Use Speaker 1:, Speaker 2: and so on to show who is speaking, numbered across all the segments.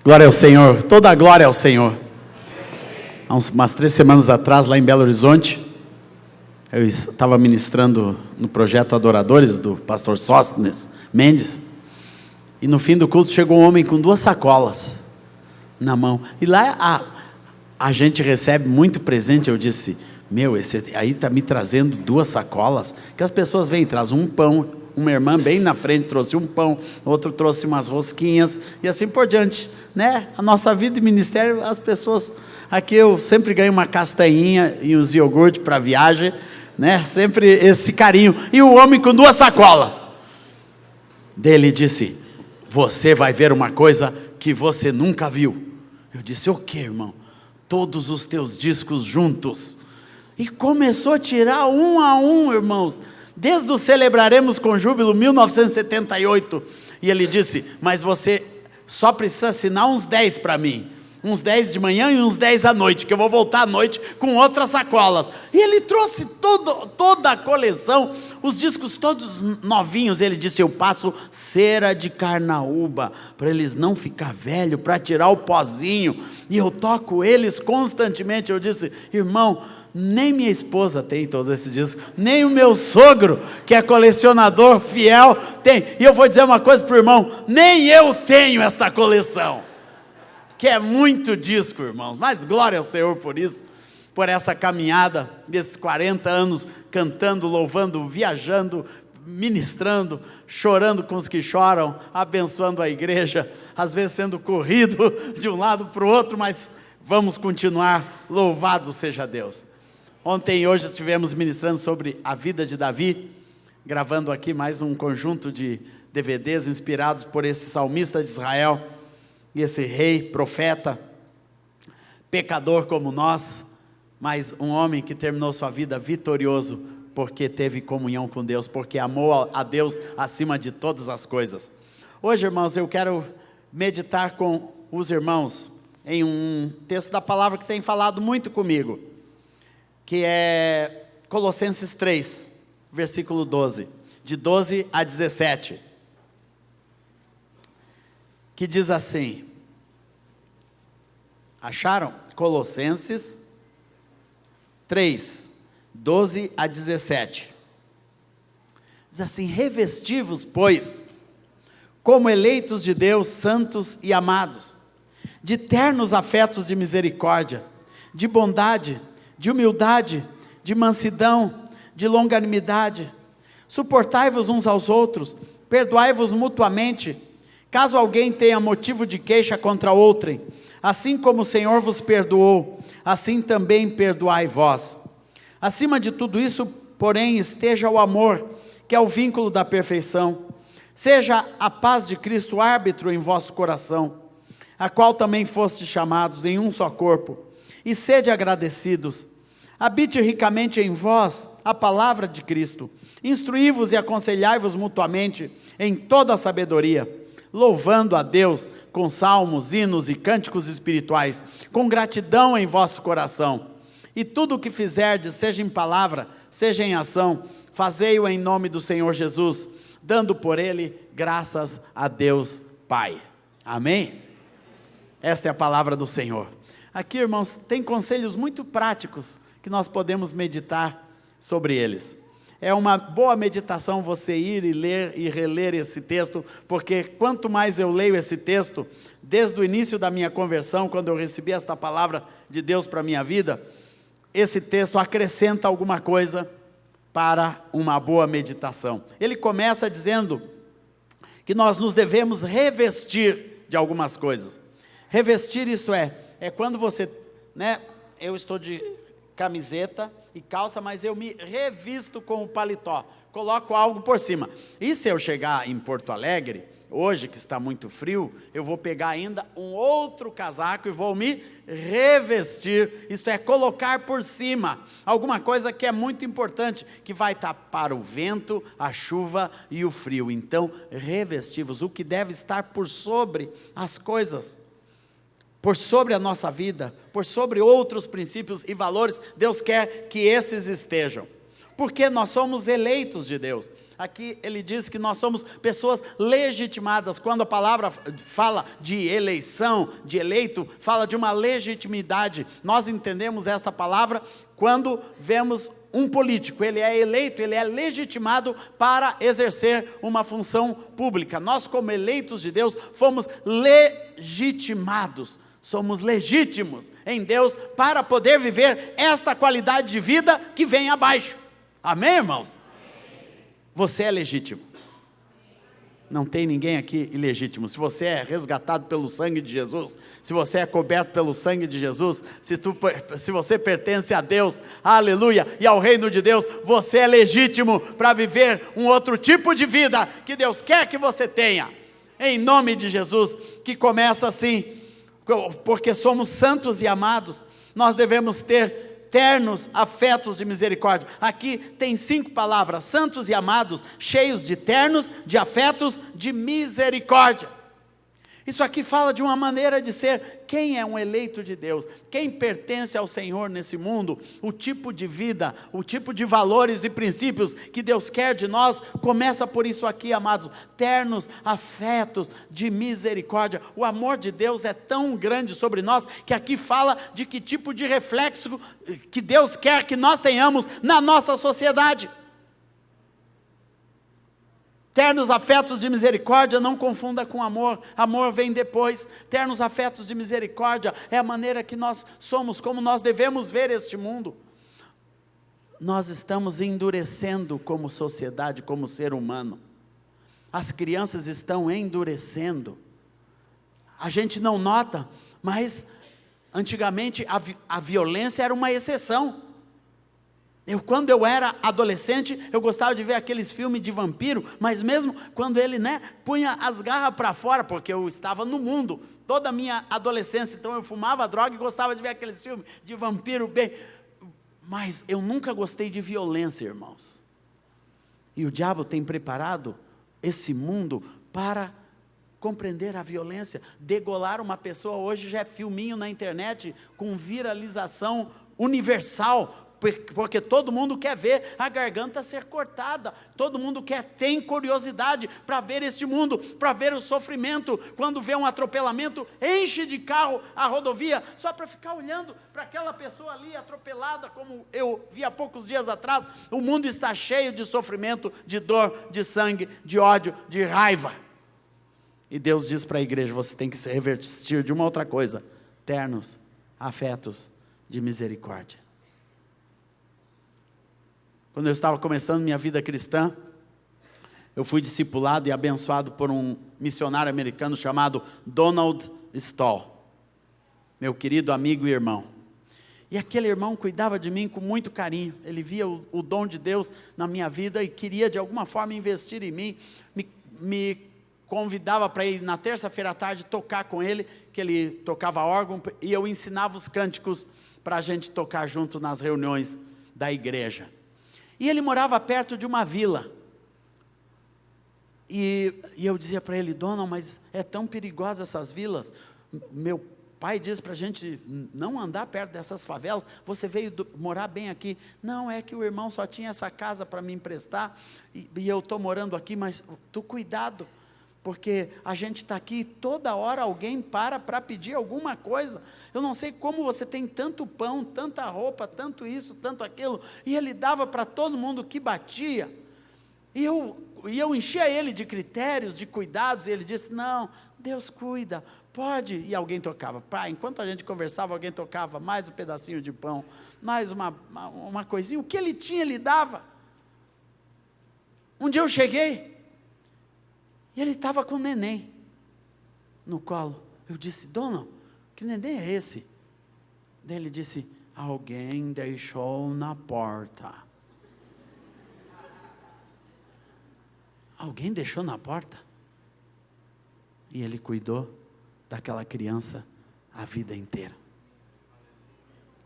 Speaker 1: Glória ao Senhor, toda a glória ao Senhor. Há umas 3 semanas atrás, lá em Belo Horizonte, eu estava ministrando no projeto Adoradores, do pastor Sóstenes Mendes, e no fim do culto chegou um homem com 2 sacolas na mão, e lá a gente recebe muito presente. Eu disse: meu, esse aí está me trazendo 2 sacolas, que as pessoas vêm, trazem um pão. Uma irmã bem na frente trouxe um pão, outro trouxe umas rosquinhas, e assim por diante, né? A nossa vida de ministério, as pessoas, aqui eu sempre ganho uma castanhinha e uns iogurte para viagem, né? Sempre esse carinho. E o homem com 2 sacolas, dele disse: você vai ver uma coisa que você nunca viu. Eu disse: o que, irmão? Todos os teus discos juntos. E começou a tirar um a um, irmãos, desde o Celebraremos com Júbilo 1978, e ele disse: mas você só precisa assinar uns 10 para mim, uns 10 de manhã e uns 10 à noite, que eu vou voltar à noite com outras sacolas. E ele trouxe toda a coleção, os discos todos novinhos. Ele disse: eu passo cera de carnaúba, para eles não ficar velho, para tirar o pozinho, e eu toco eles constantemente. Eu disse: irmão, nem minha esposa tem todos esses discos, nem o meu sogro, que é colecionador fiel, tem. E eu vou dizer uma coisa para o irmão: nem eu tenho esta coleção, que é muito disco, irmãos. Mas glória ao Senhor por isso, por essa caminhada, desses 40 anos, cantando, louvando, viajando, ministrando, chorando com os que choram, abençoando a igreja, às vezes sendo corrido de um lado para o outro, mas vamos continuar. Louvado seja Deus. Ontem e hoje estivemos ministrando sobre a vida de Davi, gravando aqui mais um conjunto de DVDs inspirados por esse salmista de Israel, e esse rei, profeta, pecador como nós, mas um homem que terminou sua vida vitorioso, porque teve comunhão com Deus, porque amou a Deus acima de todas as coisas. Hoje, irmãos, eu quero meditar com os irmãos em um texto da palavra que tem falado muito comigo, que é Colossenses 3, versículo 12, de 12 a 17, que diz assim, acharam? Colossenses 3, 12 a 17, diz assim: revesti-vos, pois, como eleitos de Deus, santos e amados, de ternos afetos de misericórdia, de bondade, de humildade, de mansidão, de longanimidade, suportai-vos uns aos outros, perdoai-vos mutuamente, caso alguém tenha motivo de queixa contra outrem, assim como o Senhor vos perdoou, assim também perdoai vós. Acima de tudo isso, porém, esteja o amor, que é o vínculo da perfeição. Seja a paz de Cristo árbitro em vosso coração, a qual também fostes chamados em um só corpo, e sede agradecidos. Habite ricamente em vós a palavra de Cristo, instruí-vos e aconselhai-vos mutuamente em toda a sabedoria, louvando a Deus com salmos, hinos e cânticos espirituais, com gratidão em vosso coração. E tudo o que fizerdes, seja em palavra, seja em ação, fazei-o em nome do Senhor Jesus, dando por ele graças a Deus Pai. Amém? Esta é a palavra do Senhor. Aqui, irmãos, tem conselhos muito práticos que nós podemos meditar sobre eles. É uma boa meditação você ir e ler e reler esse texto, porque quanto mais eu leio esse texto, desde o início da minha conversão, quando eu recebi esta palavra de Deus para a minha vida, esse texto acrescenta alguma coisa para uma boa meditação. Ele começa dizendo que nós nos devemos revestir de algumas coisas. Revestir, isto é quando você, né, eu estou de camiseta e calça, mas eu me revisto com o paletó, coloco algo por cima. E se eu chegar em Porto Alegre, hoje que está muito frio, eu vou pegar ainda um outro casaco e vou me revestir, isto é, colocar por cima, alguma coisa que é muito importante, que vai tapar o vento, a chuva e o frio. Então, revesti-vos, o que deve estar por sobre as coisas, por sobre a nossa vida, por sobre outros princípios e valores, Deus quer que esses estejam. Porque nós somos eleitos de Deus. Aqui ele diz que nós somos pessoas legitimadas. Quando a palavra fala de eleição, de eleito, fala de uma legitimidade. Nós entendemos esta palavra quando vemos um político. Ele é eleito, ele é legitimado para exercer uma função pública. Nós, como eleitos de Deus, fomos legitimados. Somos legítimos em Deus para poder viver esta qualidade de vida que vem abaixo. Amém, irmãos? Você é legítimo. Não tem ninguém aqui ilegítimo. Se você é resgatado pelo sangue de Jesus, se você é coberto pelo sangue de Jesus, se você pertence a Deus, aleluia, e ao reino de Deus, você é legítimo para viver um outro tipo de vida que Deus quer que você tenha. Em nome de Jesus, que começa assim, porque somos santos e amados, nós devemos ter ternos afetos de misericórdia. Aqui tem 5 palavras: santos e amados, cheios de ternos, de afetos de misericórdia. Isso aqui fala de uma maneira de ser. Quem é um eleito de Deus? Quem pertence ao Senhor nesse mundo? O tipo de vida, o tipo de valores e princípios que Deus quer de nós, começa por isso aqui, amados: ternos afetos de misericórdia. O amor de Deus é tão grande sobre nós, que aqui fala de que tipo de reflexo que Deus quer que nós tenhamos na nossa sociedade. Ternos afetos de misericórdia, não confunda com amor. Amor vem depois. Ternos afetos de misericórdia é a maneira que nós somos, como nós devemos ver este mundo. Nós estamos endurecendo como sociedade, como ser humano. As crianças estão endurecendo. A gente não nota, mas antigamente a violência era uma exceção. Quando eu era adolescente, eu gostava de ver aqueles filmes de vampiro, mas mesmo quando ele, punha as garras para fora, porque eu estava no mundo, toda a minha adolescência, então eu fumava droga e gostava de ver aqueles filmes de vampiro mas eu nunca gostei de violência, irmãos. E o diabo tem preparado esse mundo para compreender a violência. Degolar uma pessoa hoje já é filminho na internet, com viralização universal, porque todo mundo quer ver a garganta ser cortada, todo mundo tem curiosidade para ver este mundo, para ver o sofrimento. Quando vê um atropelamento, enche de carro a rodovia, só para ficar olhando para aquela pessoa ali atropelada, como eu vi há poucos dias atrás. O mundo está cheio de sofrimento, de dor, de sangue, de ódio, de raiva. E Deus diz para a igreja: você tem que se revestir de uma outra coisa: ternos afetos de misericórdia. Quando eu estava começando minha vida cristã, eu fui discipulado e abençoado por um missionário americano chamado Donald Stoll, meu querido amigo e irmão. E aquele irmão cuidava de mim com muito carinho. Ele via o dom de Deus na minha vida e queria de alguma forma investir em mim. Me convidava para ir na terça-feira à tarde tocar com ele, que ele tocava órgão, e eu ensinava os cânticos para a gente tocar junto nas reuniões da igreja. E ele morava perto de uma vila. E eu dizia para ele: Donald, mas é tão perigosa essas vilas. Meu pai diz para a gente não andar perto dessas favelas. Você veio morar bem aqui. Não, é que o irmão só tinha essa casa para me emprestar, e eu estou morando aqui, mas tu cuidado, porque a gente está aqui e toda hora alguém para pedir alguma coisa. Eu não sei como você tem tanto pão, tanta roupa, tanto isso, tanto aquilo. E ele dava para todo mundo que batia. E eu enchia ele de critérios, de cuidados, e ele disse: não, Deus cuida, pode. E alguém tocava. Enquanto a gente conversava, alguém tocava mais um pedacinho de pão, mais uma coisinha. O que ele tinha, ele dava. Um dia eu cheguei, e ele estava com o neném no colo. Eu disse: Donald, que neném é esse? Daí ele disse: alguém deixou na porta. Alguém deixou na porta? E ele cuidou daquela criança a vida inteira.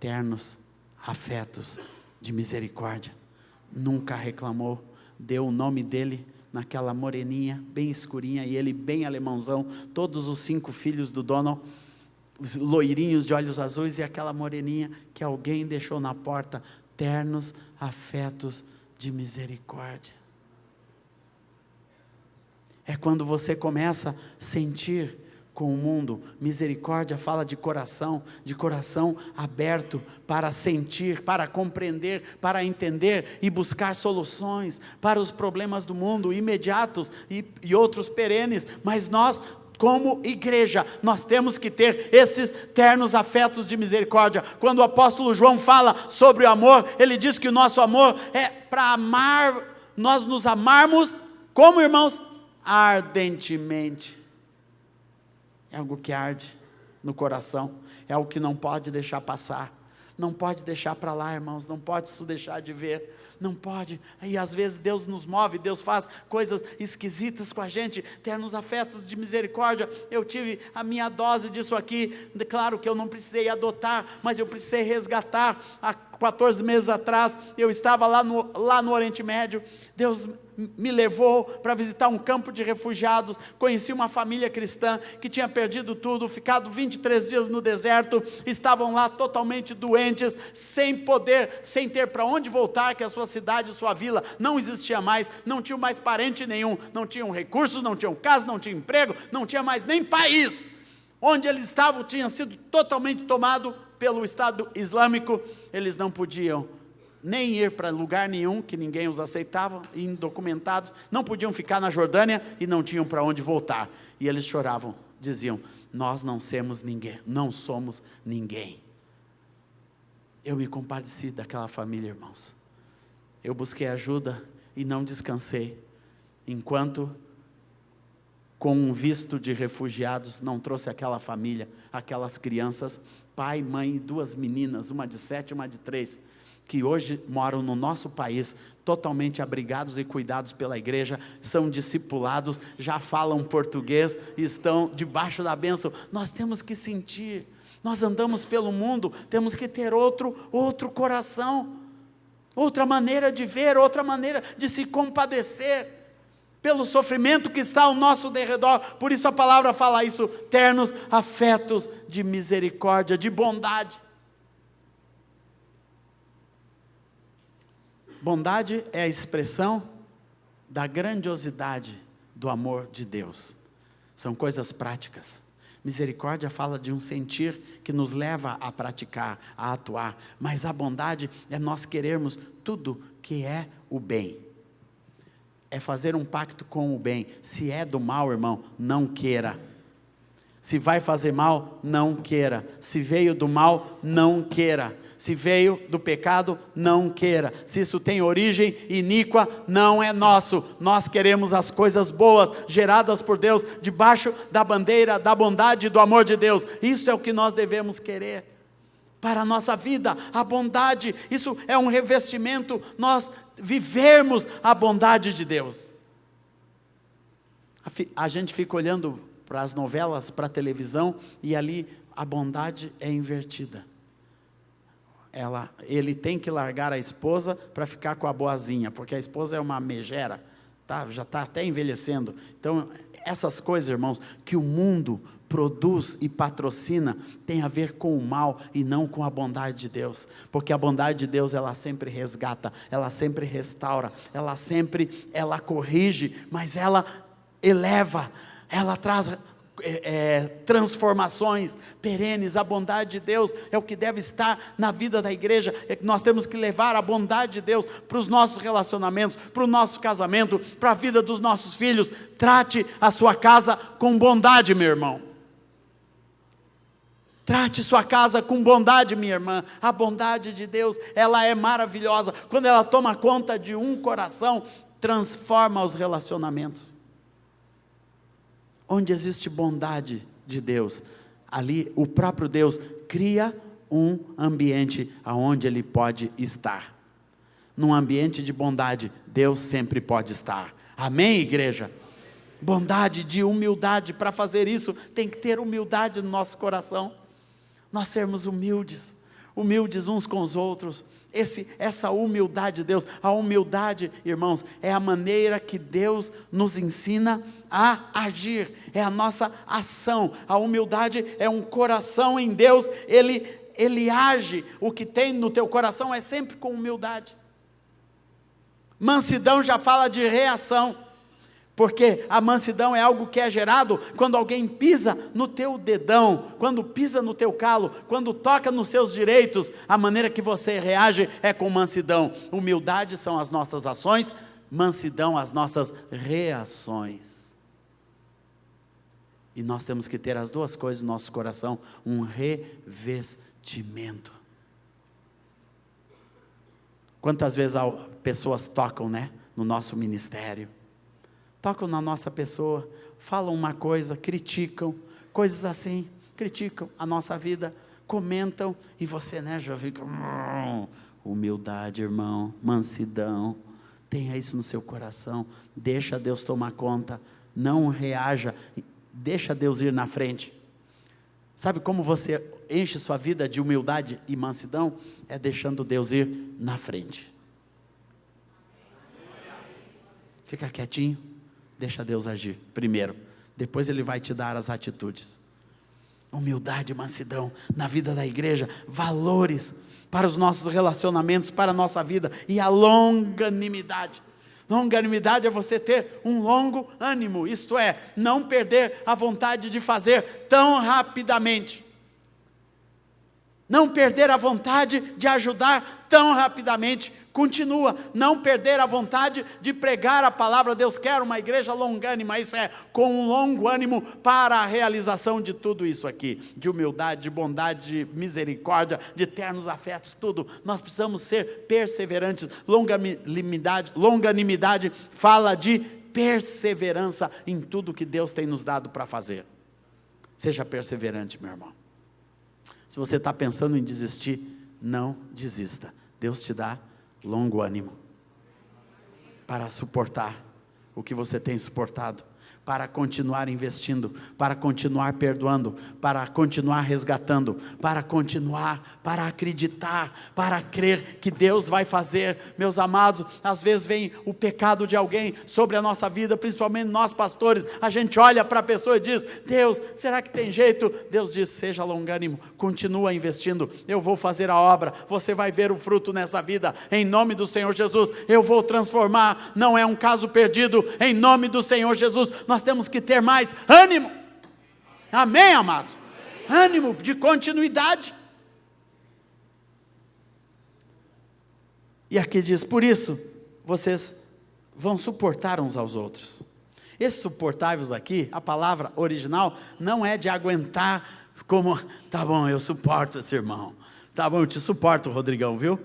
Speaker 1: Ternos afetos de misericórdia. Nunca reclamou. Deu o nome dele naquela moreninha, bem escurinha, e ele bem alemãozão, todos os 5 filhos do Donald, loirinhos de olhos azuis, e aquela moreninha que alguém deixou na porta. ternos afetos de misericórdia. É quando você começa a sentir com o mundo. Misericórdia fala de coração aberto para sentir, para compreender, para entender e buscar soluções para os problemas do mundo, imediatos e outros perenes. Mas nós, como igreja, nós temos que ter esses ternos afetos de misericórdia. Quando o apóstolo João fala sobre o amor, ele diz que o nosso amor é para amar, nós nos amarmos, como irmãos? Ardentemente. É algo que arde no coração, é algo que não pode deixar passar, não pode deixar para lá, irmãos, não pode isso deixar de ver, não pode. E às vezes Deus nos move, Deus faz coisas esquisitas com a gente, ternos afetos de misericórdia. Eu tive a minha dose disso aqui, claro que eu não precisei adotar, mas eu precisei resgatar. Há 14 meses atrás, eu estava lá no Oriente Médio, Deus me levou para visitar um campo de refugiados, conheci uma família cristã que tinha perdido tudo, ficado 23 dias no deserto, estavam lá totalmente doentes, sem ter para onde voltar, que a sua cidade, sua vila não existia mais, não tinham mais parente nenhum, não tinham recursos, não tinham casa, não tinham emprego, não tinha mais nem país. Onde eles estavam tinha sido totalmente tomado pelo Estado Islâmico, eles não podiam nem ir para lugar nenhum, que ninguém os aceitava, indocumentados, não podiam ficar na Jordânia e não tinham para onde voltar. E eles choravam, diziam: nós não somos ninguém, não somos ninguém. Eu me compadeci daquela família, irmãos. Eu busquei ajuda e não descansei, enquanto com um visto de refugiados não trouxe aquela família, aquelas crianças, pai, mãe e 2 meninas, uma de 7 e uma de 3, que hoje moram no nosso país, totalmente abrigados e cuidados pela igreja, são discipulados, já falam português, estão debaixo da bênção. Nós temos que sentir, nós andamos pelo mundo, temos que ter outro coração, outra maneira de ver, outra maneira de se compadecer, pelo sofrimento que está ao nosso derredor. Por isso a palavra fala isso, ternos afetos de misericórdia, de bondade. Bondade é a expressão da grandiosidade do amor de Deus. São coisas práticas. Misericórdia fala de um sentir que nos leva a praticar, a atuar. Mas a bondade é nós querermos tudo que é o bem. É fazer um pacto com o bem. Se é do mal, irmão, não queira. Se vai fazer mal, não queira. Se veio do mal, não queira. Se veio do pecado, não queira. Se isso tem origem iníqua, não é nosso. Nós queremos as coisas boas, geradas por Deus, debaixo da bandeira da bondade e do amor de Deus. Isso é o que nós devemos querer para a nossa vida, a bondade. Isso é um revestimento, nós vivermos a bondade de Deus. A gente fica olhando para as novelas, para a televisão, e ali a bondade é invertida. Ele tem que largar a esposa para ficar com a boazinha, porque a esposa é uma megera, já está até envelhecendo. Então, essas coisas, irmãos, que o mundo produz e patrocina, tem a ver com o mal e não com a bondade de Deus, porque a bondade de Deus, ela sempre resgata, ela sempre restaura, ela corrige, mas ela eleva, ela traz transformações perenes. A bondade de Deus é o que deve estar na vida da igreja. Nós temos que levar a bondade de Deus para os nossos relacionamentos, para o nosso casamento, para a vida dos nossos filhos. Trate a sua casa com bondade, meu irmão. Trate sua casa com bondade, minha irmã. A bondade de Deus, ela é maravilhosa. Quando ela toma conta de um coração, transforma os relacionamentos. Onde existe bondade de Deus, ali o próprio Deus cria um ambiente onde Ele pode estar. Num ambiente de bondade, Deus sempre pode estar. Amém, igreja? Bondade, de humildade. Para fazer isso, tem que ter humildade no nosso coração. Nós sermos humildes uns com os outros. Essa humildade de Deus, a humildade, irmãos, é a maneira que Deus nos ensina a agir, é a nossa ação. A humildade é um coração em Deus, ele age, o que tem no teu coração é sempre com humildade. Mansidão já fala de reação, porque a mansidão é algo que é gerado quando alguém pisa no teu dedão, quando pisa no teu calo, quando toca nos seus direitos, a maneira que você reage é com mansidão. Humildade são as nossas ações, mansidão as nossas reações. E nós temos que ter as duas coisas no nosso coração, um revestimento. Quantas vezes pessoas tocam, no nosso ministério, tocam na nossa pessoa, falam uma coisa, criticam, coisas assim, criticam a nossa vida, comentam, e você já fica, humildade, irmão, mansidão, tenha isso no seu coração, deixa Deus tomar conta, não reaja, deixa Deus ir na frente. Sabe como você enche sua vida de humildade e mansidão? É deixando Deus ir na frente. Fica quietinho, deixa Deus agir primeiro, depois Ele vai te dar as atitudes. Humildade e mansidão na vida da igreja, valores para os nossos relacionamentos, para a nossa vida, e a longanimidade. Longanimidade é você ter um longo ânimo, isto é, não perder a vontade de fazer tão rapidamente. Não perder a vontade de ajudar tão rapidamente. Continua, não perder a vontade de pregar a palavra. Deus quer uma igreja longânima, isso é, com um longo ânimo para a realização de tudo isso aqui, de humildade, de bondade, de misericórdia, de ternos afetos, tudo. Nós precisamos ser perseverantes. Longanimidade fala de perseverança em tudo que Deus tem nos dado para fazer. Seja perseverante, meu irmão. Se você está pensando em desistir, não desista. Deus te dá longo ânimo para suportar o que você tem suportado, para continuar investindo, para continuar perdoando, para continuar resgatando, para continuar, para acreditar, para crer que Deus vai fazer. Meus amados, às vezes vem o pecado de alguém sobre a nossa vida, principalmente nós pastores, a gente olha para a pessoa e diz, Deus, será que tem jeito? Deus diz, seja longânimo, continua investindo, eu vou fazer a obra, você vai ver o fruto nessa vida, em nome do Senhor Jesus, eu vou transformar, não é um caso perdido, em nome do Senhor Jesus. Nós temos que ter mais ânimo, amém, amados? Ânimo de continuidade. E aqui diz, por isso, vocês vão suportar uns aos outros. Esse suportai-vos aqui, a palavra original, não é de aguentar como, tá bom, eu suporto esse irmão, tá bom, eu te suporto, Rodrigão, viu?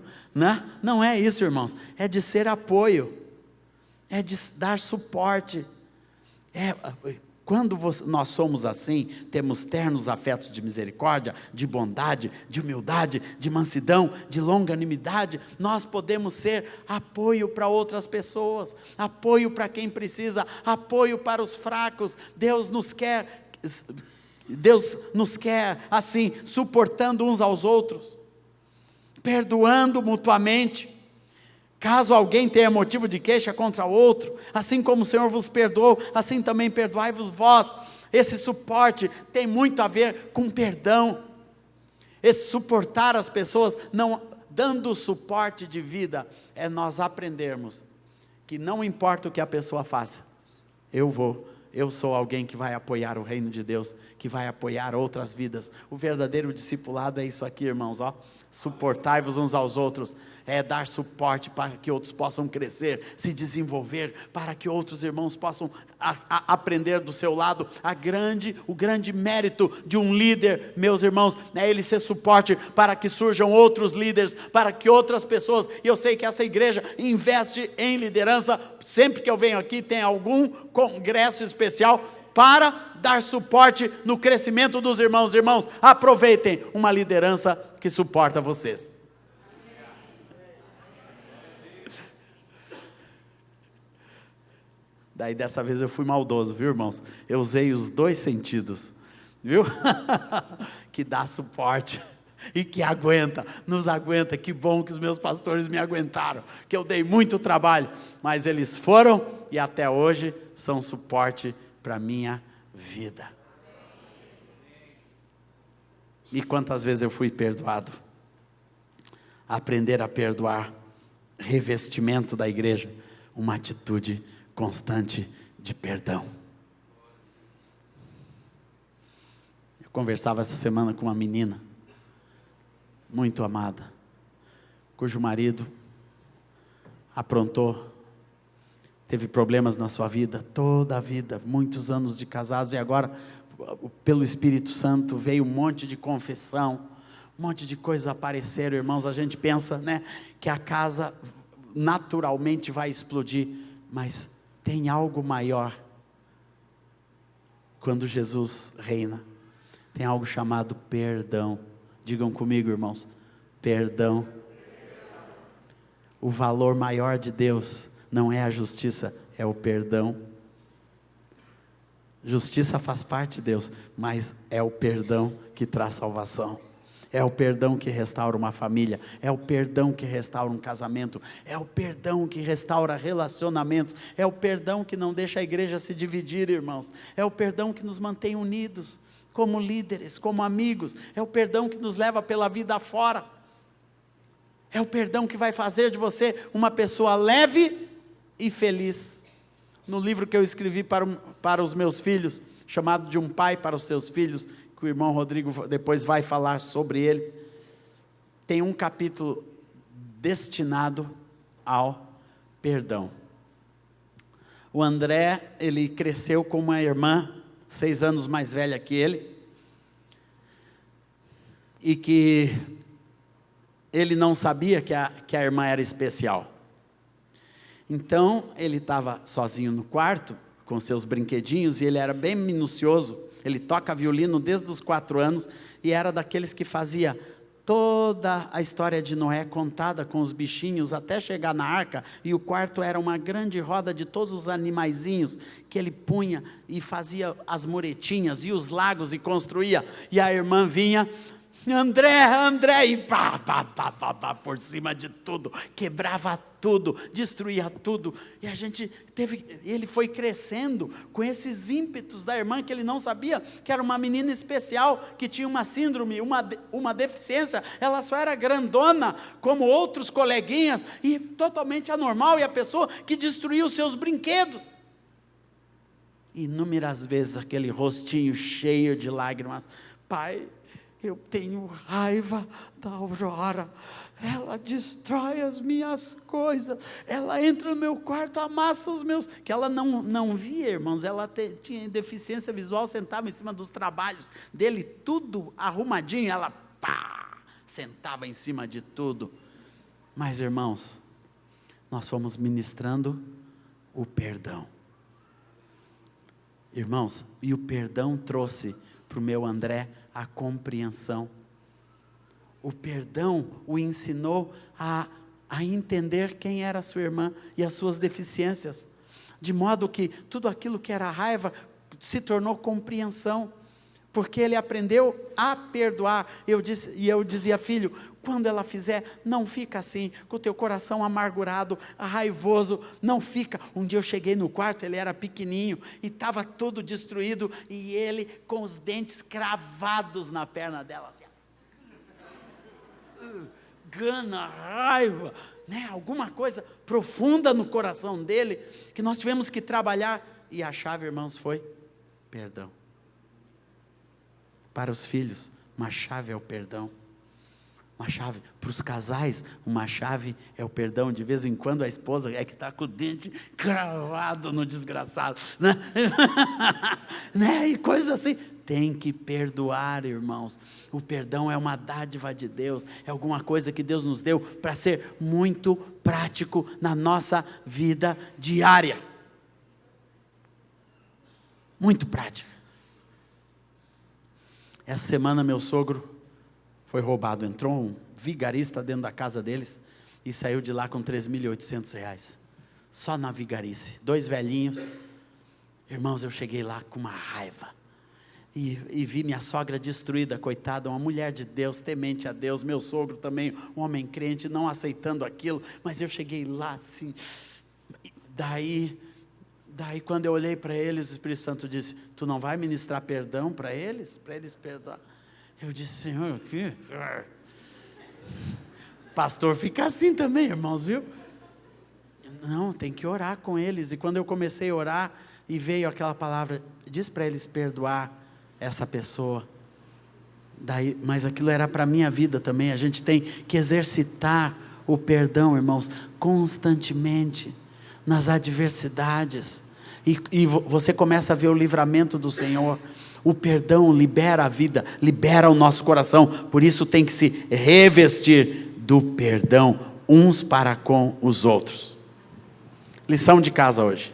Speaker 1: Não é isso, irmãos, é de ser apoio, é de dar suporte. Quando nós somos assim, temos ternos afetos de misericórdia, de bondade, de humildade, de mansidão, de longanimidade, nós podemos ser apoio para outras pessoas, apoio para quem precisa, apoio para os fracos. Deus nos quer assim, suportando uns aos outros, perdoando mutuamente. Caso alguém tenha motivo de queixa contra o outro, assim como o Senhor vos perdoou, assim também perdoai-vos vós. Esse suporte tem muito a ver com perdão. Esse suportar as pessoas, não dando suporte de vida, é nós aprendermos que não importa o que a pessoa faça, eu sou alguém que vai apoiar o reino de Deus, que vai apoiar outras vidas. O verdadeiro discipulado é isso aqui, irmãos, suportai-vos uns aos outros, é dar suporte para que outros possam crescer, se desenvolver, para que outros irmãos possam aprender do seu lado. O grande mérito de um líder, meus irmãos, é ele ser suporte para que surjam outros líderes, para que outras pessoas, e eu sei que essa igreja investe em liderança, sempre que eu venho aqui tem algum congresso especial, para dar suporte no crescimento dos irmãos. Irmãos, aproveitem uma liderança que suporta vocês. Daí dessa vez eu fui maldoso, viu, irmãos? Eu usei os dois sentidos, viu? Que dá suporte e que nos aguenta. Que bom que os meus pastores me aguentaram, que eu dei muito trabalho, mas eles foram e até hoje são suporte para a minha vida. E quantas vezes eu fui perdoado? Aprender a perdoar, revestimento da igreja, uma atitude constante de perdão. Eu conversava essa semana com uma menina, muito amada, cujo marido aprontou, teve problemas na sua vida, toda a vida, muitos anos de casados, e agora, pelo Espírito Santo, veio um monte de confissão, um monte de coisas apareceram, irmãos. A gente pensa, né, que a casa naturalmente vai explodir, mas tem algo maior. Quando Jesus reina, tem algo chamado perdão. Digam comigo, irmãos, perdão. O valor maior de Deus não é a justiça, é o perdão. Justiça faz parte de Deus, mas é o perdão que traz salvação. É o perdão que restaura uma família, é o perdão que restaura um casamento, é o perdão que restaura relacionamentos, é o perdão que não deixa a igreja se dividir, irmãos, é o perdão que nos mantém unidos, como líderes, como amigos, é o perdão que nos leva pela vida afora, é o perdão que vai fazer de você uma pessoa leve e feliz. No livro que eu escrevi para os meus filhos, chamado De um Pai para os Seus Filhos, que o irmão Rodrigo depois vai falar sobre ele, tem um capítulo destinado ao perdão. O André, ele cresceu com uma irmã, 6 anos mais velha que ele, e que ele não sabia que a irmã era especial. Então, ele estava sozinho no quarto, com seus brinquedinhos, e ele era bem minucioso. Ele toca violino desde os 4 anos, e era daqueles que fazia toda a história de Noé contada com os bichinhos, até chegar na arca, e o quarto era uma grande roda de todos os animaizinhos, que ele punha, e fazia as muretinhas, e os lagos, e construía, e a irmã vinha, André, e pá, por cima de tudo, quebrava tudo, destruía tudo, e ele foi crescendo com esses ímpetos da irmã, que ele não sabia, que era uma menina especial, que tinha uma síndrome, uma deficiência, ela só era grandona, como outros coleguinhas, e totalmente anormal, e a pessoa que destruía os seus brinquedos, inúmeras vezes, aquele rostinho cheio de lágrimas, pai, eu tenho raiva da Aurora, ela destrói as minhas coisas, ela entra no meu quarto, amassa os meus, que ela não via, irmãos, ela tinha deficiência visual, sentava em cima dos trabalhos dele, tudo arrumadinho, ela sentava em cima de tudo. Mas, irmãos, nós fomos ministrando o perdão, irmãos, e o perdão trouxe para o meu André a compreensão. O perdão o ensinou a entender quem era a sua irmã e as suas deficiências, de modo que tudo aquilo que era raiva se tornou compreensão, porque ele aprendeu a perdoar. Eu dizia, filho, quando ela fizer, não fica assim, com o teu coração amargurado, raivoso, não fica. Um dia eu cheguei no quarto, ele era pequenininho, e estava tudo destruído, e ele com os dentes cravados na perna dela, assim, gana, raiva, né? Alguma coisa profunda no coração dele, que nós tivemos que trabalhar, e a chave, irmãos, foi perdão. Para os filhos, uma chave é o perdão. Uma chave para os casais, uma chave é o perdão. De vez em quando a esposa é que está com o dente cravado no desgraçado, né? Né? E coisas assim. Tem que perdoar, irmãos. O perdão é uma dádiva de Deus, é alguma coisa que Deus nos deu para ser muito prático na nossa vida diária. Muito prático. Essa semana meu sogro foi roubado, entrou um vigarista dentro da casa deles e saiu de lá com R$3.800, só na vigarice, 2 velhinhos, irmãos, eu cheguei lá com uma raiva, e vi minha sogra destruída, coitada, uma mulher de Deus, temente a Deus, meu sogro também, um homem crente, não aceitando aquilo, mas eu cheguei lá assim, daí quando eu olhei para eles, o Espírito Santo disse, tu não vai ministrar perdão para eles perdoar? Eu disse, Senhor, o quê? Pastor fica assim também, irmãos, viu? Não, tem que orar com eles. E quando eu comecei a orar, e veio aquela palavra, diz para eles perdoar essa pessoa. Daí, mas aquilo era para a minha vida também. A gente tem que exercitar o perdão, irmãos, constantemente, nas adversidades. E você começa a ver o livramento do Senhor. O perdão libera a vida, libera o nosso coração. Por isso tem que se revestir do perdão uns para com os outros. Lição de casa hoje.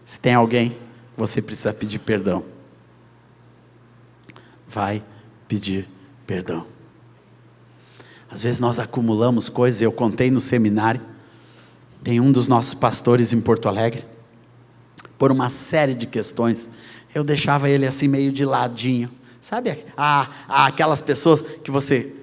Speaker 1: Se tem alguém, você precisa pedir perdão. Vai pedir perdão. Às vezes nós acumulamos coisas. Eu contei no seminário. Tem um dos nossos pastores em Porto Alegre. Por uma série de questões, eu deixava ele assim meio de ladinho. Sabe aquelas pessoas que você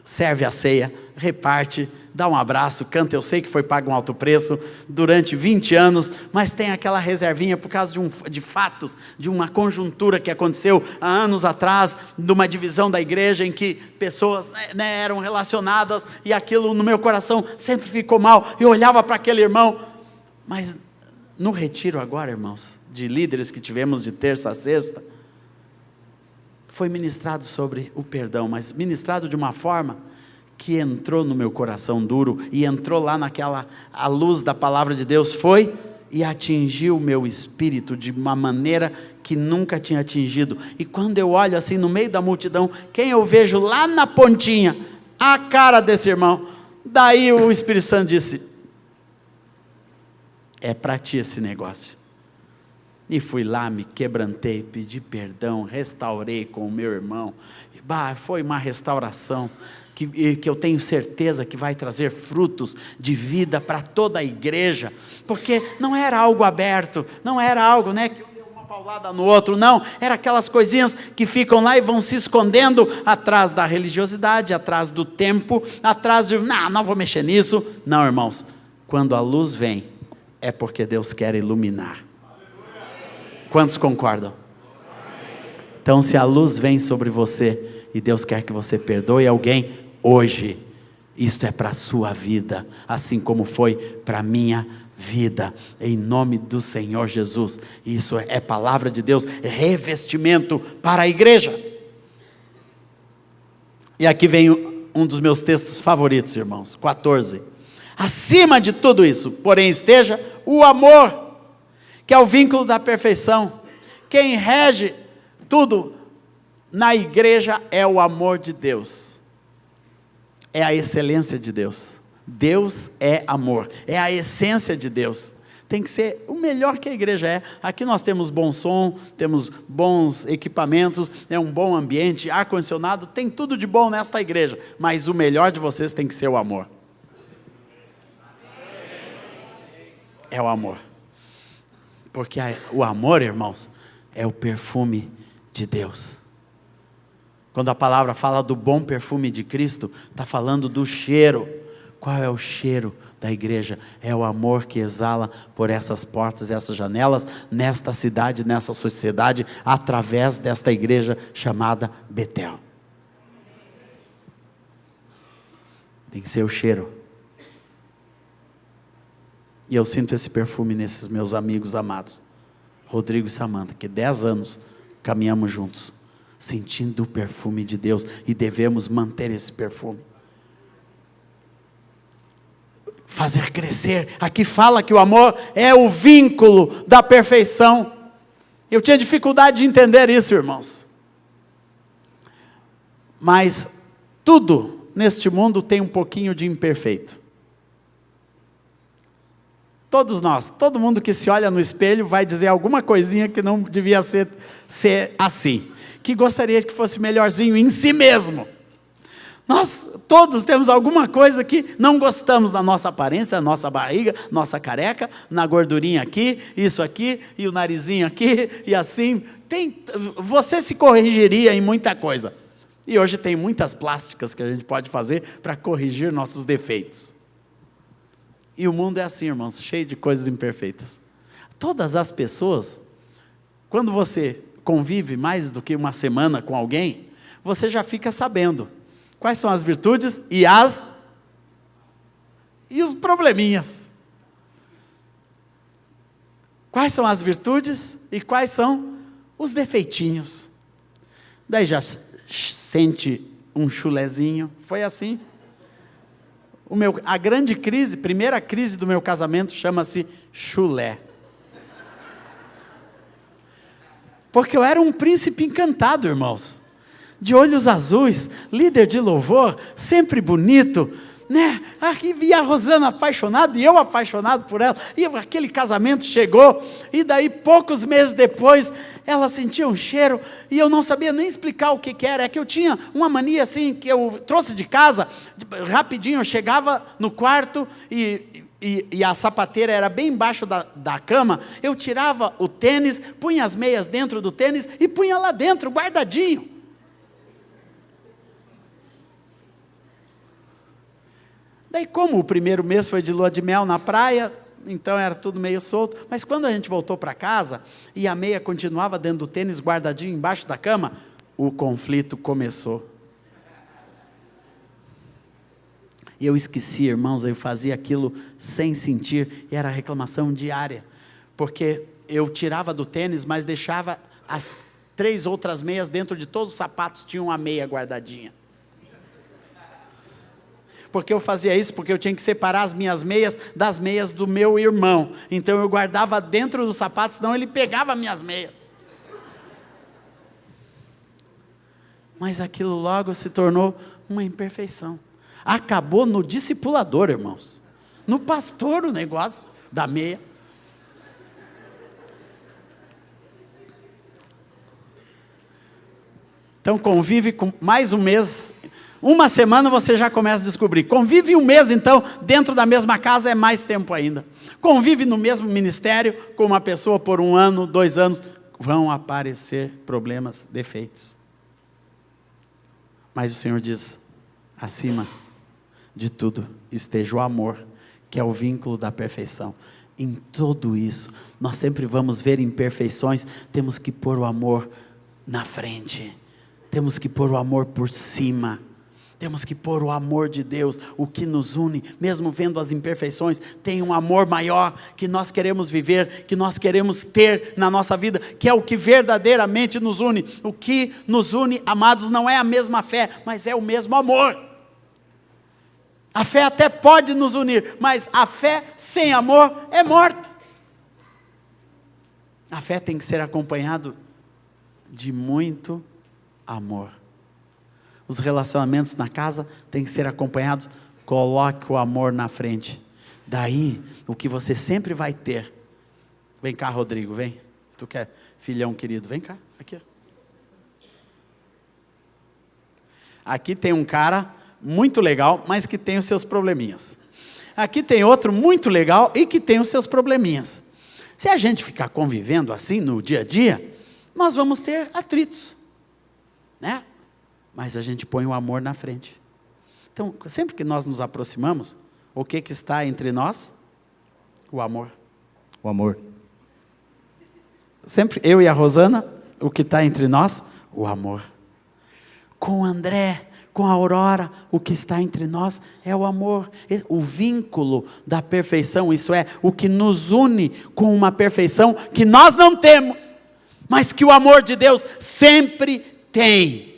Speaker 1: serve a ceia, reparte, dá um abraço, canta, eu sei que foi pago um alto preço durante 20 anos, mas tem aquela reservinha por causa de fatos, de uma conjuntura que aconteceu há anos atrás, de uma divisão da igreja em que pessoas eram relacionadas, e aquilo no meu coração sempre ficou mal. Eu olhava para aquele irmão, mas no retiro agora, irmãos, de líderes que tivemos de terça a sexta, foi ministrado sobre o perdão, mas ministrado de uma forma que entrou no meu coração duro, e entrou lá a luz da palavra de Deus foi e atingiu o meu espírito de uma maneira que nunca tinha atingido. E quando eu olho assim no meio da multidão, quem eu vejo lá na pontinha? A cara desse irmão. Daí o Espírito Santo disse, é para ti esse negócio. E fui lá, me quebrantei, pedi perdão, restaurei com o meu irmão. Foi uma restauração que eu tenho certeza que vai trazer frutos de vida para toda a igreja, porque não era algo aberto, não era algo que um deu uma paulada no outro, não, era aquelas coisinhas que ficam lá e vão se escondendo atrás da religiosidade, atrás do tempo, atrás de, não vou mexer nisso. Não, irmãos, quando a luz vem, é porque Deus quer iluminar. Quantos concordam? Então, se a luz vem sobre você, e Deus quer que você perdoe alguém hoje, isto é para a sua vida, assim como foi para a minha vida, em nome do Senhor Jesus. Isso é palavra de Deus, é revestimento para a igreja. E aqui vem um dos meus textos favoritos, irmãos, 14. Acima de tudo isso, porém, esteja o amor, que é o vínculo da perfeição. Quem rege tudo na igreja é o amor de Deus, é a excelência de Deus. Deus é amor, é a essência de Deus. Tem que ser o melhor que a igreja é. Aqui nós temos bom som, temos bons equipamentos, um bom ambiente, ar-condicionado, tem tudo de bom nesta igreja, mas o melhor de vocês tem que ser o amor. É o amor, porque o amor, irmãos, é o perfume de Deus. Quando a palavra fala do bom perfume de Cristo, está falando do cheiro. Qual é o cheiro da igreja? É o amor que exala por essas portas, essas janelas, nesta cidade, nessa sociedade, através desta igreja chamada Betel. Tem que ser o cheiro. E eu sinto esse perfume nesses meus amigos amados, Rodrigo e Samanta, que 10 anos caminhamos juntos, sentindo o perfume de Deus, e devemos manter esse perfume. Fazer crescer. Aqui fala que o amor é o vínculo da perfeição. Eu tinha dificuldade de entender isso, irmãos. Mas tudo neste mundo tem um pouquinho de imperfeito. Todos nós, todo mundo que se olha no espelho vai dizer alguma coisinha que não devia ser assim, que gostaria que fosse melhorzinho em si mesmo. Nós todos temos alguma coisa que não gostamos da nossa aparência, da nossa barriga, nossa careca, na gordurinha aqui, isso aqui, e o narizinho aqui, e assim. Você se corrigiria em muita coisa. E hoje tem muitas plásticas que a gente pode fazer para corrigir nossos defeitos. E o mundo é assim, irmãos, cheio de coisas imperfeitas. Todas as pessoas, quando você convive mais do que uma semana com alguém, você já fica sabendo quais são as virtudes e os probleminhas. Quais são as virtudes e quais são os defeitinhos. Daí já sente um chulezinho. Foi assim. A grande crise, primeira crise do meu casamento chama-se chulé. Porque eu era um príncipe encantado, irmãos. De olhos azuis, líder de louvor, sempre bonito, né? Aqui via a Rosana apaixonada e eu apaixonado por ela. E aquele casamento chegou, e daí poucos meses depois, ela sentia um cheiro, e eu não sabia nem explicar o que era. É que eu tinha uma mania assim, que eu trouxe de casa, rapidinho eu chegava no quarto, e a sapateira era bem embaixo da cama, eu tirava o tênis, punha as meias dentro do tênis, e punha lá dentro, guardadinho. Daí, como o primeiro mês foi de lua de mel na praia, então era tudo meio solto, mas quando a gente voltou para casa, e a meia continuava dentro do tênis, guardadinho embaixo da cama, o conflito começou. E eu esqueci, irmãos, eu fazia aquilo sem sentir, e era reclamação diária, porque eu tirava do tênis, mas deixava as 3 outras meias dentro de todos os sapatos, tinha uma meia guardadinha. Porque eu fazia isso, porque eu tinha que separar as minhas meias das meias do meu irmão. Então eu guardava dentro do sapato, senão ele pegava minhas meias. Mas aquilo logo se tornou uma imperfeição. Acabou no discipulador, irmãos. No pastor o negócio da meia. Então convive com mais um mês. Uma semana você já começa a descobrir. Convive um mês, então, dentro da mesma casa é mais tempo ainda. Convive no mesmo ministério com uma pessoa por 1 ano, 2 anos, vão aparecer problemas, defeitos. Mas o Senhor diz, acima de tudo, esteja o amor, que é o vínculo da perfeição. Em tudo isso, nós sempre vamos ver imperfeições, temos que pôr o amor na frente, temos que pôr o amor por cima. Temos que pôr o amor de Deus, o que nos une, mesmo vendo as imperfeições, tem um amor maior que nós queremos viver, que nós queremos ter na nossa vida, que é o que verdadeiramente nos une. O que nos une, amados, não é a mesma fé, mas é o mesmo amor. A fé até pode nos unir, mas a fé sem amor é morta. A fé tem que ser acompanhado de muito amor. Os relacionamentos na casa têm que ser acompanhados, coloque o amor na frente. Daí, o que você sempre vai ter. Vem cá, Rodrigo, vem. Se tu quer, filhão querido, vem cá, aqui. Aqui tem um cara muito legal, mas que tem os seus probleminhas. Aqui tem outro muito legal e que tem os seus probleminhas. Se a gente ficar convivendo assim no dia a dia, nós vamos ter atritos, né? Mas a gente põe o amor na frente. Então, sempre que nós nos aproximamos, o que está entre nós? O amor.
Speaker 2: O amor.
Speaker 1: Sempre eu e a Rosana, o que está entre nós? O amor. Com o André, com a Aurora, o que está entre nós é o amor. O vínculo da perfeição, isso é, o que nos une com uma perfeição que nós não temos, mas que o amor de Deus sempre tem.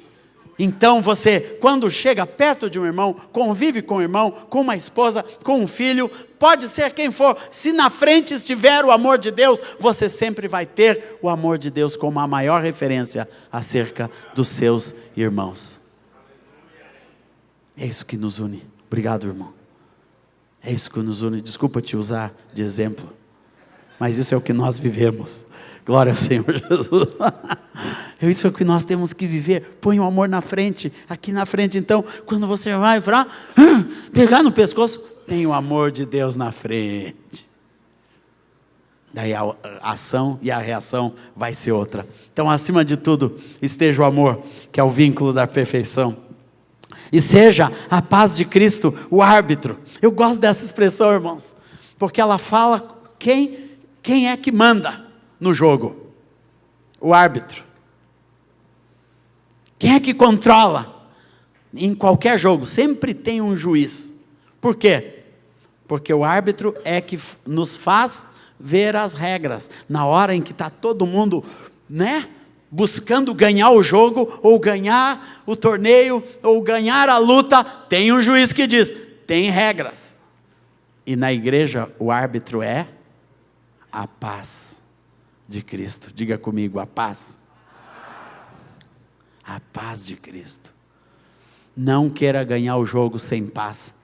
Speaker 1: Então você, quando chega perto de um irmão, convive com um irmão, com uma esposa, com um filho, pode ser quem for, se na frente estiver o amor de Deus, você sempre vai ter o amor de Deus como a maior referência acerca dos seus irmãos. É isso que nos une. Obrigado, irmão. É isso que nos une. Desculpa te usar de exemplo, mas isso é o que nós vivemos. Glória ao Senhor Jesus. Isso é o que nós temos que viver. Põe o amor na frente, aqui na frente. Então, quando você vai para pegar no pescoço, tem o amor de Deus na frente. Daí a ação e a reação vai ser outra. Então, acima de tudo, esteja o amor, que é o vínculo da perfeição. E seja a paz de Cristo o árbitro. Eu gosto dessa expressão, irmãos, porque ela fala quem é que manda no jogo. O árbitro. Quem é que controla? Em qualquer jogo, sempre tem um juiz. Por quê? Porque o árbitro é que nos faz ver as regras. Na hora em que está todo mundo, buscando ganhar o jogo, ou ganhar o torneio, ou ganhar a luta, tem um juiz que diz, tem regras. E na igreja, o árbitro é a paz de Cristo. Diga comigo, a paz. A paz de Cristo. Não queira ganhar o jogo sem paz.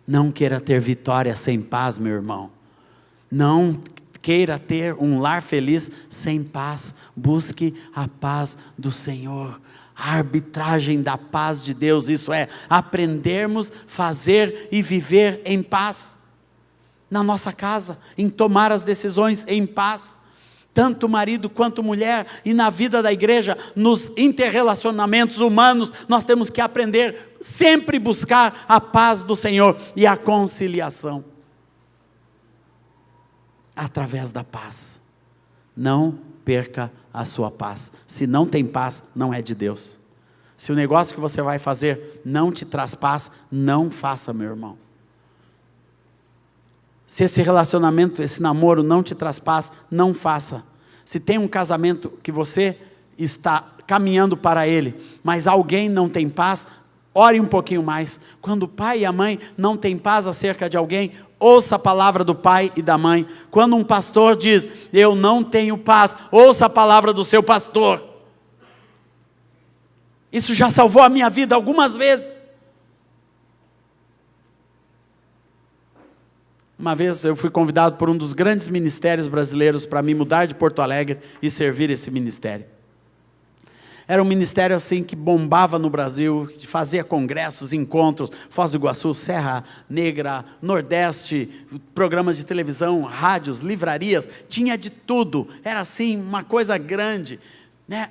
Speaker 1: Não queira ter vitória sem paz, meu irmão. Não queira ter um lar feliz sem paz. Busque a paz do Senhor. A arbitragem da paz de Deus, isso é, aprendermos a fazer e viver em paz. Na nossa casa, em tomar as decisões em paz. Tanto marido quanto mulher, e na vida da igreja, nos interrelacionamentos humanos, nós temos que aprender, sempre buscar a paz do Senhor e a conciliação. Através da paz. Não perca a sua paz. Se não tem paz, não é de Deus. Se o negócio que você vai fazer não te traz paz, não faça, meu irmão. Se esse relacionamento, esse namoro não te traz paz, não faça. Se tem um casamento que você está caminhando para ele, mas alguém não tem paz, ore um pouquinho mais. Quando o pai e a mãe não têm paz acerca de alguém, ouça a palavra do pai e da mãe. Quando um pastor diz, eu não tenho paz, ouça a palavra do seu pastor. Isso já salvou a minha vida algumas vezes. Uma vez eu fui convidado por um dos grandes ministérios brasileiros para me mudar de Porto Alegre e servir esse ministério. Era um ministério assim que bombava no Brasil, fazia congressos, encontros, Foz do Iguaçu, Serra Negra, Nordeste, programas de televisão, rádios, livrarias, tinha de tudo, era assim uma coisa grande.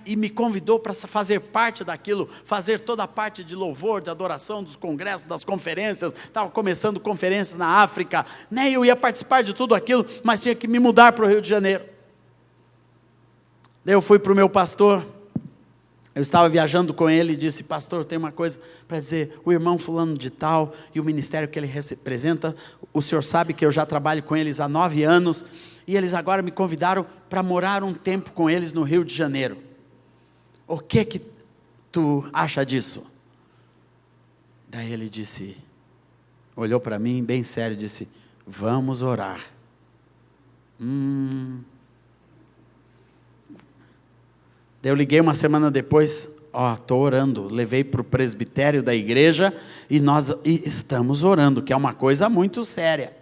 Speaker 1: E me convidou para fazer parte daquilo, fazer toda a parte de louvor, de adoração, dos congressos, das conferências. Estava começando conferências na África, eu ia participar de tudo aquilo, mas tinha que me mudar para o Rio de Janeiro. Daí eu fui para o meu pastor, eu estava viajando com ele e disse, pastor, tem uma coisa para dizer, o irmão fulano de tal, e o ministério que ele representa, o senhor sabe que eu já trabalho com eles há 9 anos, e eles agora me convidaram para morar um tempo com eles no Rio de Janeiro. O que tu acha disso? Daí ele disse, olhou para mim bem sério e disse, vamos orar. Daí eu liguei uma semana depois, estou orando, levei para o presbitério da igreja e nós estamos orando, que é uma coisa muito séria.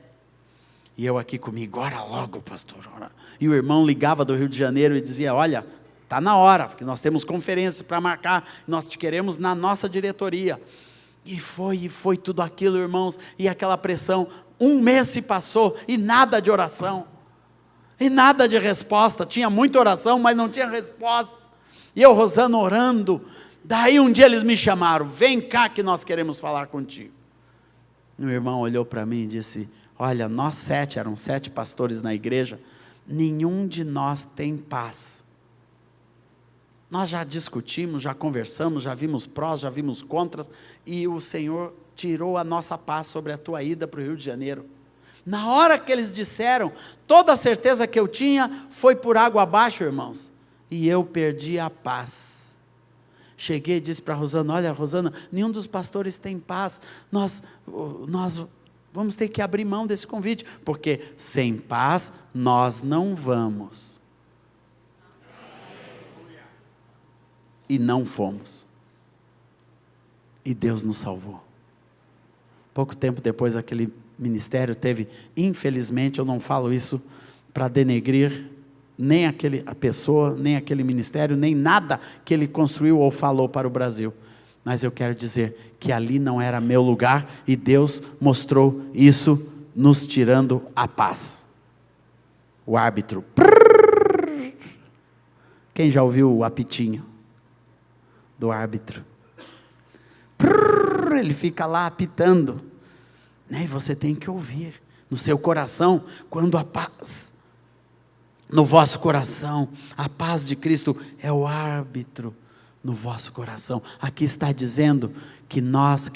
Speaker 1: E eu aqui comigo, ora logo, pastor, ora. E o irmão ligava do Rio de Janeiro e dizia, olha, está na hora, porque nós temos conferências para marcar, nós te queremos na nossa diretoria. E foi tudo aquilo, irmãos, e aquela pressão. 1 mês se passou e nada de oração, e nada de resposta. Tinha muita oração, mas não tinha resposta. E eu, Rosana, orando. Daí um dia eles me chamaram, vem cá que nós queremos falar contigo. E o irmão olhou para mim e disse, olha, nós 7, eram 7 pastores na igreja, nenhum de nós tem paz. Nós já discutimos, já conversamos, já vimos prós, já vimos contras, e o Senhor tirou a nossa paz sobre a tua ida para o Rio de Janeiro. Na hora que eles disseram, toda a certeza que eu tinha foi por água abaixo, irmãos, e eu perdi a paz. Cheguei e disse para a Rosana, olha Rosana, nenhum dos pastores tem paz, nós vamos ter que abrir mão desse convite, porque sem paz nós não vamos. E não fomos. E Deus nos salvou. Pouco tempo depois aquele ministério teve, infelizmente, eu não falo isso para denegrir nem a pessoa, nem aquele ministério, nem nada que ele construiu ou falou para o Brasil. Mas eu quero dizer que ali não era meu lugar e Deus mostrou isso nos tirando a paz. O árbitro. Quem já ouviu o apitinho do árbitro? Ele fica lá apitando, e você tem que ouvir no seu coração, quando a paz, no vosso coração, a paz de Cristo é o árbitro no vosso coração. Aqui está dizendo que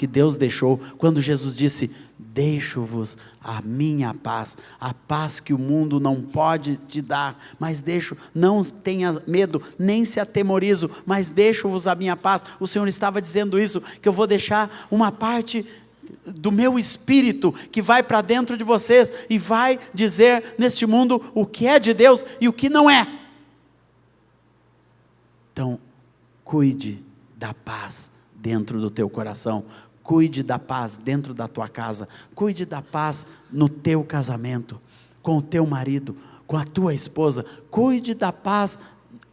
Speaker 1: Deus deixou, quando Jesus disse: deixo-vos a minha paz, a paz que o mundo não pode te dar, mas deixo, não tenha medo, nem se atemorizo, mas deixo-vos a minha paz. O Senhor estava dizendo isso, que eu vou deixar uma parte do meu espírito, que vai para dentro de vocês, e vai dizer neste mundo o que é de Deus e o que não é. Então, cuide da paz dentro do teu coração, cuide da paz dentro da tua casa, cuide da paz no teu casamento, com o teu marido, com a tua esposa, cuide da paz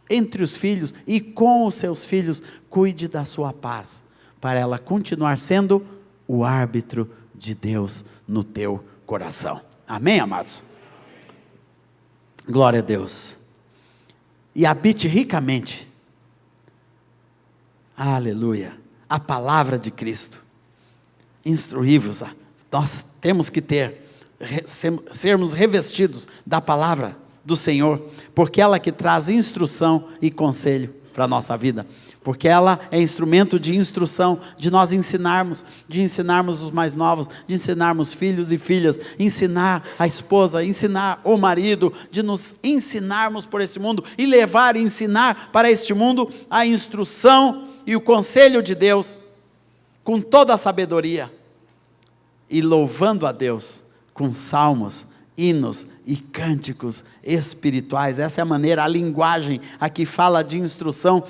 Speaker 1: entre os filhos e com os seus filhos, cuide da sua paz, para ela continuar sendo o árbitro de Deus no teu coração. Amém, amados? Glória a Deus. E habite ricamente, aleluia, a palavra de Cristo. Instruí-vos, nós temos que sermos revestidos da palavra do Senhor, porque ela que traz instrução e conselho para a nossa vida, porque ela é instrumento de instrução, de nós ensinarmos os mais novos, de ensinarmos filhos e filhas, ensinar a esposa, ensinar o marido, de nos ensinarmos por esse mundo, e levar e ensinar para este mundo a instrução e o conselho de Deus, com toda a sabedoria, e louvando a Deus com salmos, hinos e cânticos espirituais. Essa é a maneira, a linguagem aqui fala de instrução,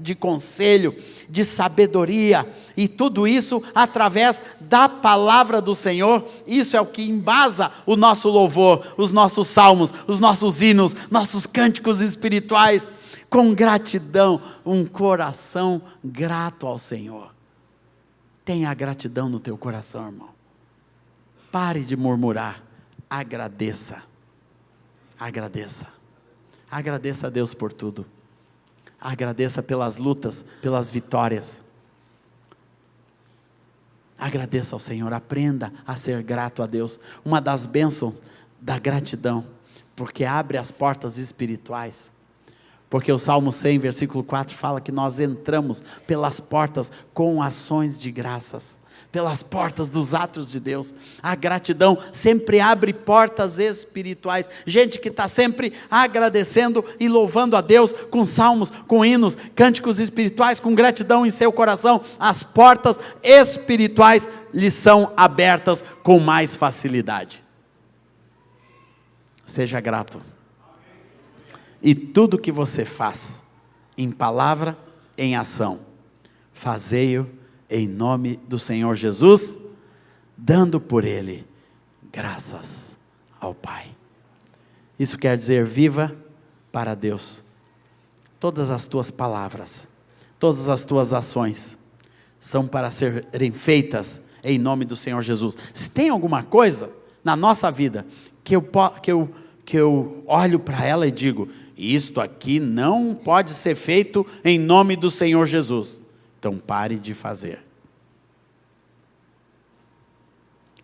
Speaker 1: de conselho, de sabedoria, e tudo isso através da palavra do Senhor. Isso é o que embasa o nosso louvor, os nossos salmos, os nossos hinos, nossos cânticos espirituais, com gratidão, um coração grato ao Senhor. Tenha gratidão no teu coração, irmão. Pare de murmurar. Agradeça. Agradeça. Agradeça a Deus por tudo. Agradeça pelas lutas, pelas vitórias. Agradeça ao Senhor. Aprenda a ser grato a Deus. Uma das bênçãos da gratidão, porque abre as portas espirituais. Porque o Salmo 100, versículo 4, fala que nós entramos pelas portas com ações de graças, pelas portas dos atos de Deus. A gratidão sempre abre portas espirituais. Gente que está sempre agradecendo e louvando a Deus, com salmos, com hinos, cânticos espirituais, com gratidão em seu coração, as portas espirituais lhe são abertas com mais facilidade. Seja grato. E tudo que você faz, em palavra, em ação, fazei-o em nome do Senhor Jesus, dando por Ele graças ao Pai. Isso quer dizer, viva para Deus. Todas as tuas palavras, todas as tuas ações, são para serem feitas em nome do Senhor Jesus. Se tem alguma coisa na nossa vida, que eu olho para ela e digo, isto aqui não pode ser feito em nome do Senhor Jesus, então pare de fazer.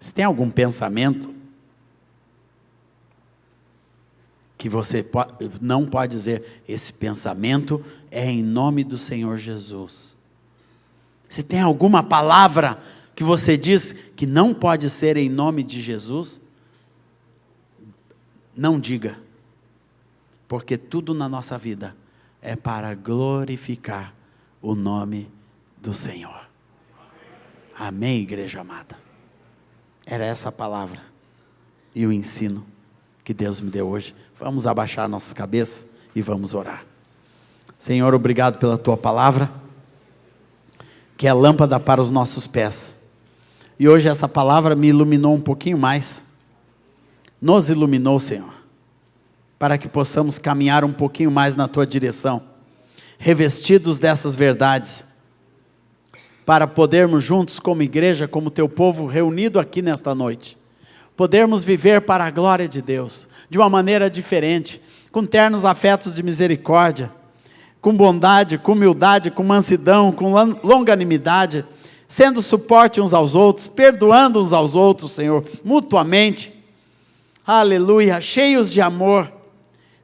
Speaker 1: Se tem algum pensamento que você não pode dizer, esse pensamento é em nome do Senhor Jesus. Se tem alguma palavra que você diz que não pode ser em nome de Jesus, não diga, porque tudo na nossa vida é para glorificar o nome do Senhor. Amém, igreja amada? Era essa a palavra e o ensino que Deus me deu hoje. Vamos abaixar nossas cabeças e vamos orar. Senhor, obrigado pela tua palavra, que é lâmpada para os nossos pés. E hoje essa palavra me iluminou um pouquinho mais. Nos iluminou, Senhor, para que possamos caminhar um pouquinho mais na tua direção, revestidos dessas verdades, para podermos juntos como igreja, como teu povo reunido aqui nesta noite, podermos viver para a glória de Deus, de uma maneira diferente, com ternos afetos de misericórdia, com bondade, com humildade, com mansidão, com longanimidade, sendo suporte uns aos outros, perdoando uns aos outros, Senhor, mutuamente, aleluia, cheios de amor,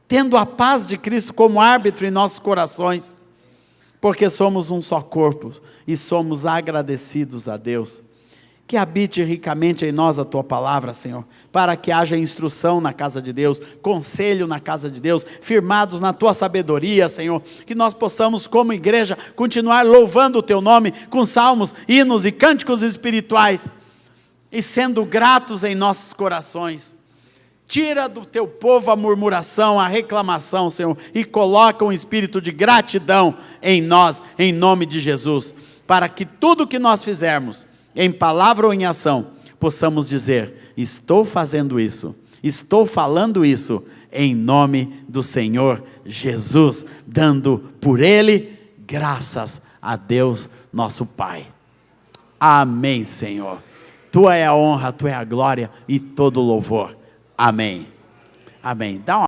Speaker 1: tendo a paz de Cristo como árbitro em nossos corações, porque somos um só corpo e somos agradecidos a Deus. Que habite ricamente em nós a Tua palavra, Senhor, para que haja instrução na casa de Deus, conselho na casa de Deus, firmados na Tua sabedoria, Senhor, que nós possamos como igreja continuar louvando o Teu nome com salmos, hinos e cânticos espirituais, e sendo gratos em nossos corações. Tira do Teu povo a murmuração, a reclamação, Senhor, e coloca um espírito de gratidão em nós, em nome de Jesus, para que tudo que nós fizermos, em palavra ou em ação, possamos dizer: estou fazendo isso, estou falando isso, em nome do Senhor Jesus, dando por Ele graças a Deus nosso Pai. Amém, Senhor. Tua é a honra, Tua é a glória e todo o louvor. Amém. Amém. Dá uma